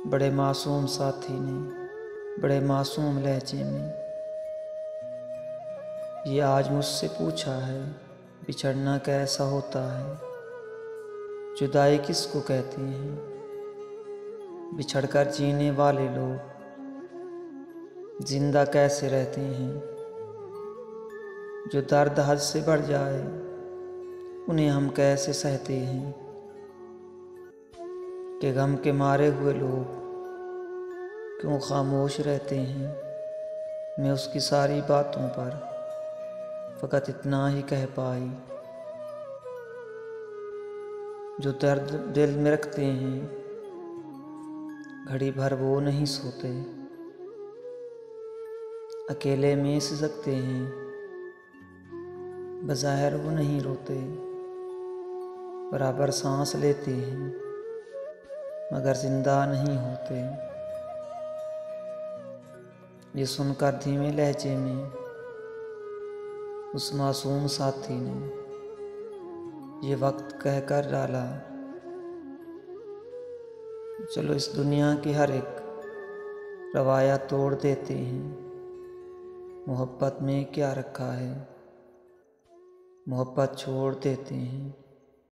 बड़े मासूम साथी ने बड़े मासूम लहजे में ये आज मुझसे पूछा है, बिछड़ना कैसा होता है, जुदाई किसको कहते हैं। बिछड़कर जीने वाले लोग जिंदा कैसे रहते हैं। जो दर्द हद से बढ़ जाए उन्हें हम कैसे सहते हैं। कि गम के मारे हुए लोग क्यों खामोश रहते हैं। मैं उसकी सारी बातों पर फ़कत इतना ही कह पाई, जो दर्द दिल में रखते हैं घड़ी भर वो नहीं सोते। अकेले में सिसकते हैं, बज़ाहिर वो नहीं रोते। बराबर सांस लेते हैं मगर जिंदा नहीं होते। ये सुनकर धीमे लहजे में उस मासूम साथी ने ये वक्त कहकर डाला, चलो इस दुनिया की हर एक रवायत तोड़ देते हैं। मोहब्बत में क्या रखा है, मोहब्बत छोड़ देते हैं।